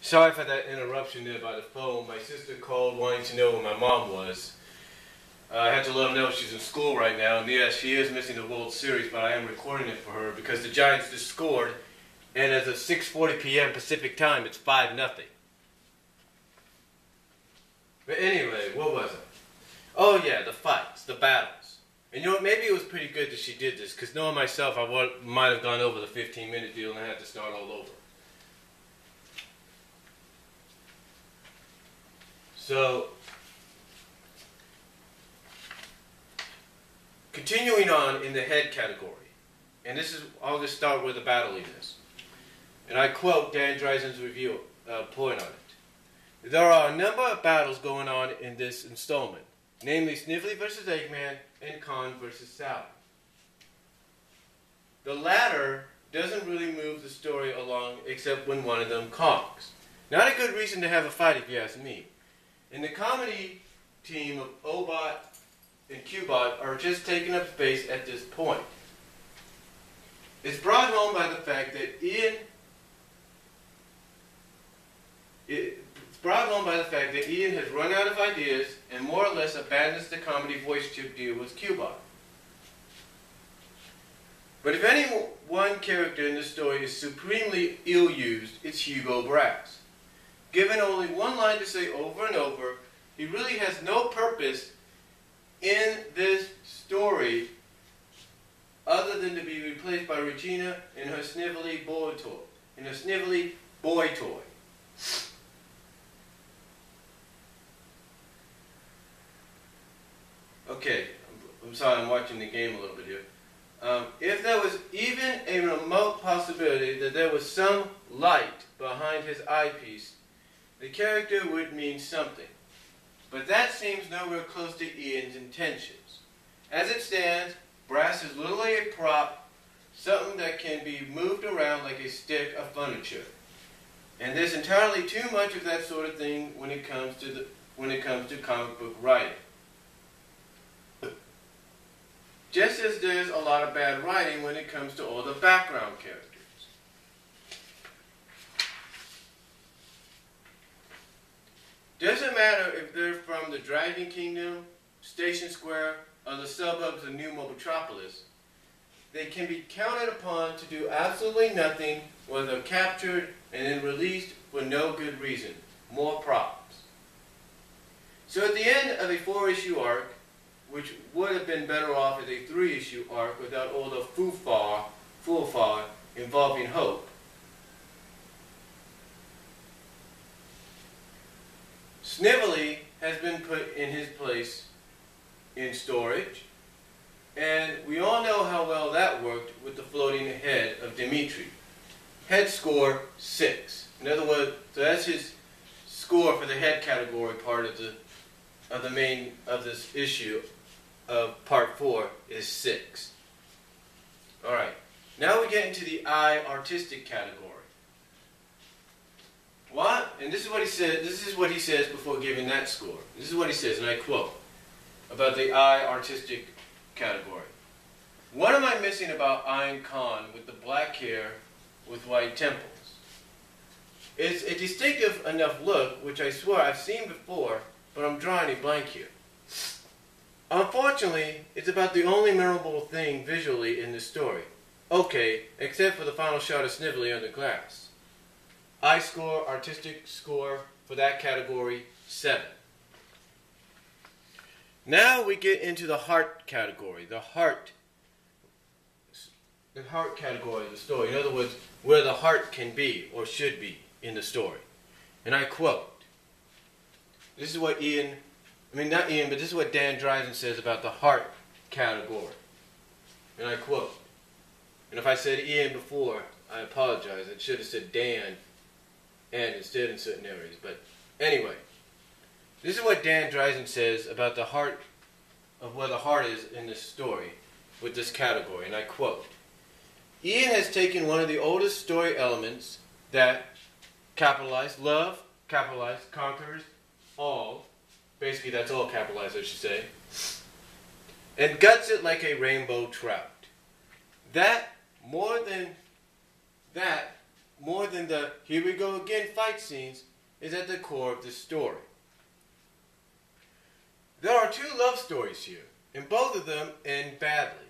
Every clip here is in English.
Sorry for that interruption there by the phone. My sister called wanting to know where my mom was. I had to let her know she's in school right now, and yes, she is missing the World Series, but I am recording it for her because the Giants just scored, and as of 6:40 p.m. Pacific time, it's 5-0. But anyway, what was it? Oh yeah, the fights, the battles. And you know what, maybe it was pretty good that she did this, because knowing myself, I might have gone over the 15-minute deal and I had to start all over. So, continuing on in the head category, and this is, I'll just start with the battliness. And I quote Dan Drazen's review point on it. There are a number of battles going on in this installment, namely Snively versus Eggman and Khan versus Sally. The latter doesn't really move the story along except when one of them conks. Not a good reason to have a fight if you ask me. And the comedy team of Obot and Qbot are just taking up space at this point. It's brought home by the fact that Ian has run out of ideas and more or less abandons the comedy voice chip deal with Qbot. But if any one character in the story is supremely ill-used, it's Hugo Brass. Given only one line to say over and over, he really has no purpose in this story other than to be replaced by Regina in her snivelly boy toy. Okay, I'm sorry, I'm watching the game a little bit here. If there was even a remote possibility that there was some light behind his eyepiece, the character would mean something. But that seems nowhere close to Ian's intentions. As it stands, Brass is literally a prop, something that can be moved around like a stick of furniture. And there's entirely too much of that sort of thing when it comes to comic book writing. Just as there's a lot of bad writing when it comes to all the background characters. Doesn't matter if they're from the Dragon Kingdom, Station Square, or the suburbs of New Metropolis. They can be counted upon to do absolutely nothing when they're captured and then released for no good reason. More props. So at the end of a 4-issue arc, which would have been better off as a 3-issue arc without all the foolfar involving Hope, Snively has been put in his place in storage, and we all know how well that worked with the floating head of Dimitri. Head score 6. In other words, so that's his score for the head category part of this issue of part 4 is 6. Alright, now we get into the eye artistic category. What? And this is what he said. This is what he says before giving that score. This is what he says, and I quote, about the eye artistic category. What am I missing about Ian Khan with the black hair with white temples? It's a distinctive enough look, which I swear I've seen before, but I'm drawing a blank here. Unfortunately, it's about the only memorable thing visually in this story. Okay, except for the final shot of Snively on the glass. I score, artistic score for that category, 7. Now we get into the heart category, the heart category of the story. In other words, where the heart can be or should be in the story. And I quote, this is what this is what Dan Drazen says about the heart category. And I quote, and if I said Ian before, I apologize. I should have said Dan and instead in certain areas. But anyway, this is what Dan Drazen says about the heart, of where the heart is in this story with this category, and I quote, Ian has taken one of the oldest story elements that, capitalized, love, capitalized, conquers all, basically that's all capitalized I should say, and guts it like a rainbow trout. That, more than that, more than the here we go again fight scenes, is at the core of the story. There are two love stories here, and both of them end badly.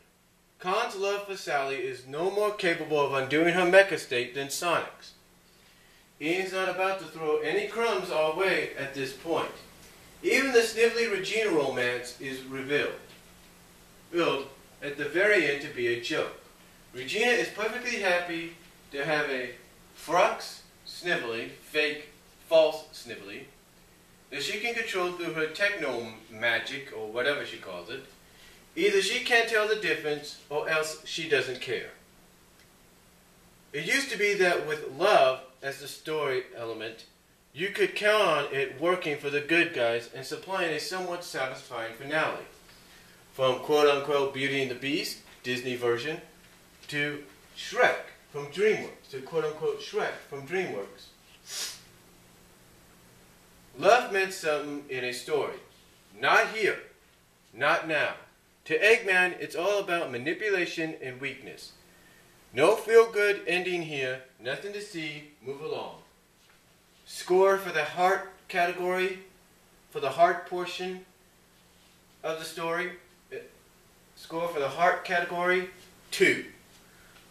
Khan's love for Sally is no more capable of undoing her mecha state than Sonic's. Ian's not about to throw any crumbs our way at this point. Even the snivelly Regina romance is revealed at the very end to be a joke. Regina is perfectly happy to have a Frux Snively, fake, false Snively, that she can control through her techno magic, or whatever she calls it. Either she can't tell the difference, or else she doesn't care. It used to be that with love as the story element, you could count on it working for the good guys and supplying a somewhat satisfying finale. From quote-unquote Beauty and the Beast, Disney version, to Shrek from DreamWorks, to quote-unquote Shrek from DreamWorks. Love meant something in a story. Not here. Not now. To Eggman, it's all about manipulation and weakness. No feel-good ending here. Nothing to see. Move along. Score for the heart category, for the heart portion of the story. Score for the heart category, 2.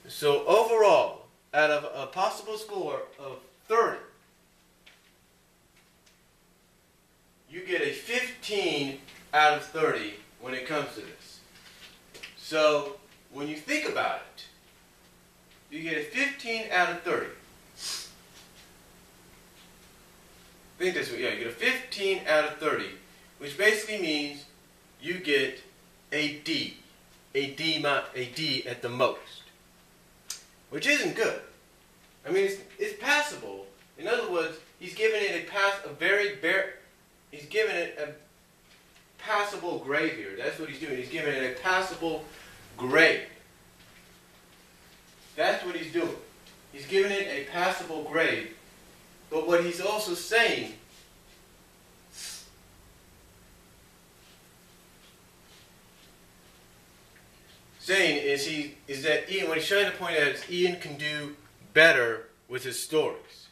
So overall, out of a possible score of 30, you get a 15 out of 30 when it comes to this. So when you think about it, you get a 15 out of 30. Think this way, yeah, you get a 15 out of 30, which basically means you get a D at the most, which isn't good. I mean, it's passable. In other words, he's giving it he's giving it a passable grade here. That's what he's doing. He's giving it a passable grade. That's what he's doing. He's giving it a passable grade. But what he's also saying is that Ian, what he's trying to point out is Ian can do better with his stories.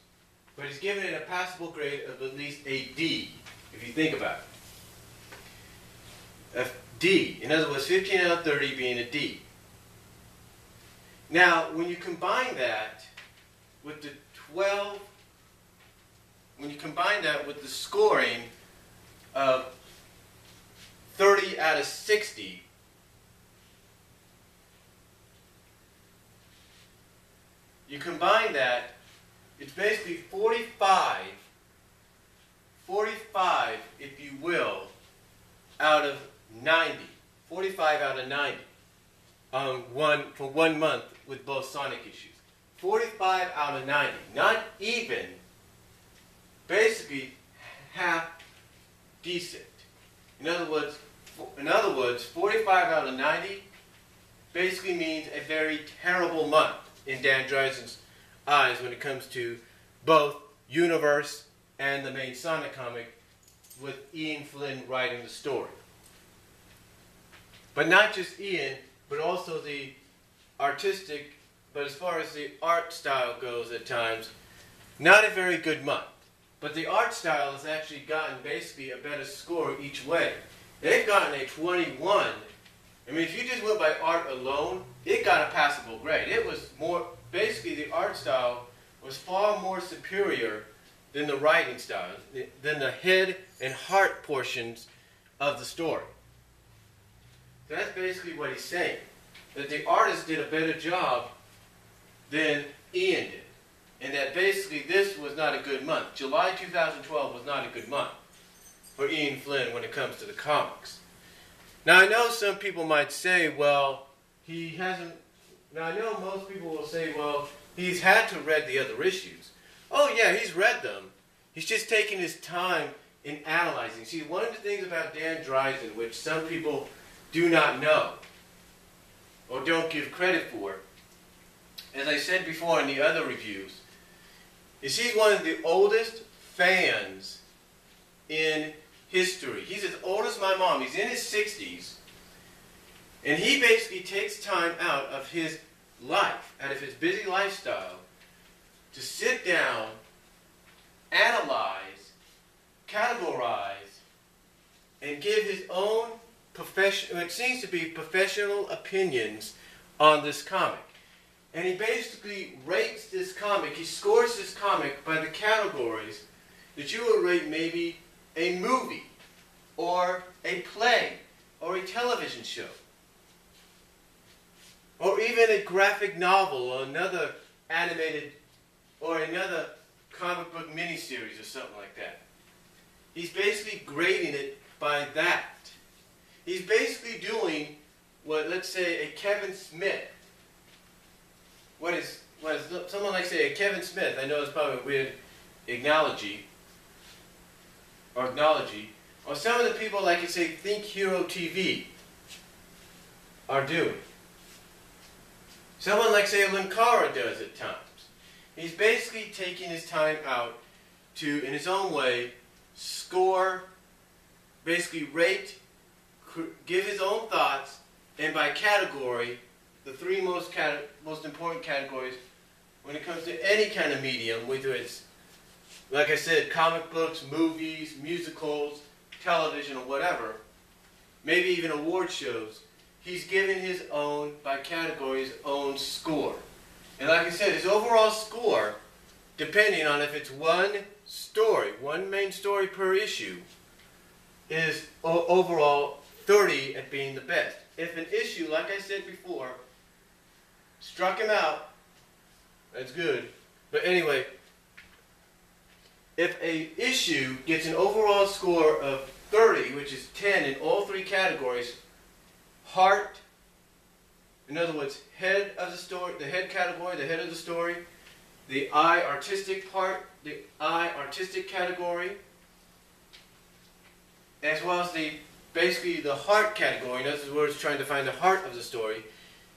But he's giving it a passable grade of at least a D, if you think about it. A D. In other words, 15 out of 30 being a D. Now, when you combine that with the scoring of 30 out of 60, you combine that, it's basically 45, if you will, out of 90. 45 out of 90 for 1 month with both Sonic issues. 45 out of 90. Not even, basically half decent. In other words, 45 out of 90 basically means a very terrible month in Dan Drazen's eyes when it comes to both Universe and the main Sonic comic, with Ian Flynn writing the story. But not just Ian, but also the artistic, but as far as the art style goes at times, not a very good month. But the art style has actually gotten basically a better score each way. They've gotten a 21. I mean, if you just went by art alone, it got a passable grade. It was more, basically the art style was far more superior than the writing style, than the head and heart portions of the story. So that's basically what he's saying. That the artist did a better job than Ian did. And that basically this was not a good month. July 2012 was not a good month for Ian Flynn when it comes to the comics. Now I know some people might say, well, he hasn't... Now I know most people will say, well, he's had to read the other issues. Oh yeah, he's read them. He's just taking his time in analyzing. See, one of the things about Dan Drazen, which some people do not know or don't give credit for, as I said before in the other reviews, is he's one of the oldest fans in history. He's as old as my mom. He's in his 60s. And he basically takes time out of his life, out of his busy lifestyle, to sit down, analyze, categorize, and give his own it seems to be professional opinions on this comic. And he basically rates this comic, he scores this comic by the categories that you would rate maybe a movie, or a play, or a television show, or even a graphic novel, or another animated, or another comic book miniseries, or something like that. He's basically grading it by that. He's basically doing what, let's say, a Kevin Smith. What is someone like, say, a Kevin Smith? I know it's probably a weird acknowledge, or some of the people, like you say, Think Hero TV are doing. Someone like, say, Linkara does at times. He's basically taking his time out to, in his own way, score, basically rate, give his own thoughts, and by category, the three most important categories when it comes to any kind of medium, whether it's, like I said, comic books, movies, musicals, television, or whatever, maybe even award shows, he's given his own, by category, his own score. And like I said, his overall score, depending on if it's one story, one main story per issue, is overall 30 at being the best. If an issue, like I said before, struck him out, that's good. But anyway, if a issue gets an overall score of 30, which is 10 in all three categories, heart, in other words, head of the story, the head category, the head of the story, the eye artistic part, the eye artistic category, as well as basically the heart category, in other words, trying to find the heart of the story.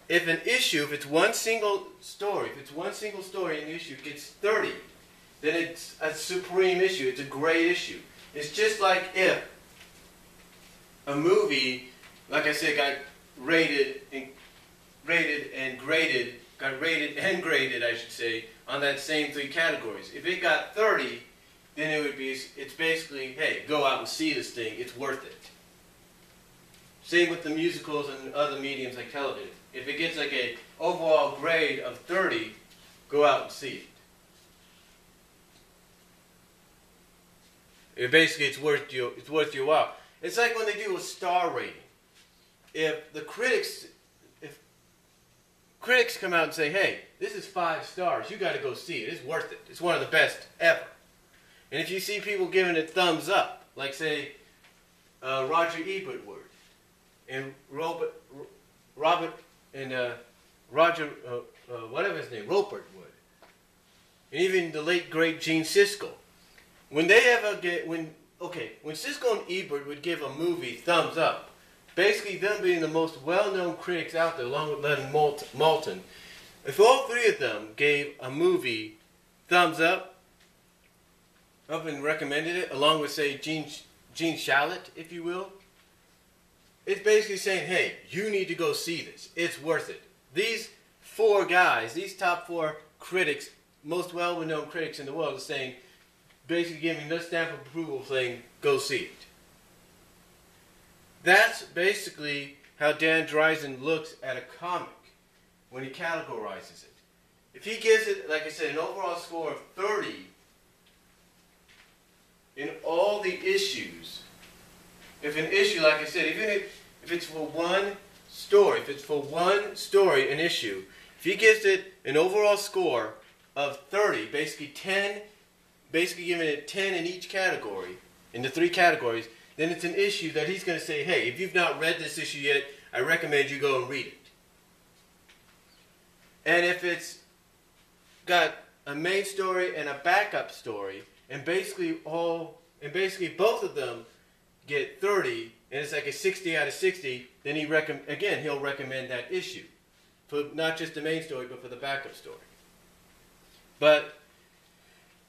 If an issue, if it's one single story, in the issue gets 30, then it's a supreme issue, it's a great issue. It's just like if a movie, like I said, got rated and graded, I should say, on that same three categories. If it got 30, then it's basically, hey, go out and see this thing, it's worth it. Same with the musicals and other mediums like television. If it gets like a overall grade of 30, go out and see it. Basically, it's worth your while. It's like when they do a star rating. If critics come out and say, hey, this is 5 stars, you got to go see it. It's worth it. It's one of the best ever. And if you see people giving it thumbs up, like say Roger Ebert would, and Robert and Roger, whatever his name, Ropert would, and even the late great Gene Siskel, when Siskel and Ebert would give a movie thumbs up, basically them being the most well-known critics out there, along with Leonard Maltin, if all three of them gave a movie thumbs up and recommended it, along with, say, Gene Shalit, if you will, it's basically saying, hey, you need to go see this. It's worth it. These 4 guys, these top 4 critics, most well-known critics in the world, are saying, basically giving this stamp of approval, saying, go see it. That's basically how Dan Drazen looks at a comic when he categorizes it. If he gives it, like I said, an overall score of 30 in all the issues, if an issue, like I said, even if it's for one story, an issue, if he gives it an overall score of 30, basically giving it 10 in each category, in the 3 categories, then it's an issue that he's going to say, hey, if you've not read this issue yet, I recommend you go and read it. And if it's got a main story and a backup story, and basically both of them get 30, and it's like a 60 out of 60, then he'll recommend that issue. For not just the main story, but for the backup story. But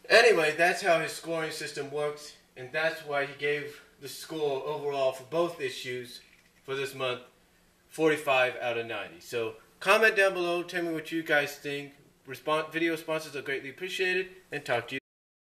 anyway, that's how his scoring system works, and that's why he gave the score overall for both issues for this month 45 out of 90. So comment down below, tell me what you guys think, video sponsors are greatly appreciated, and talk to you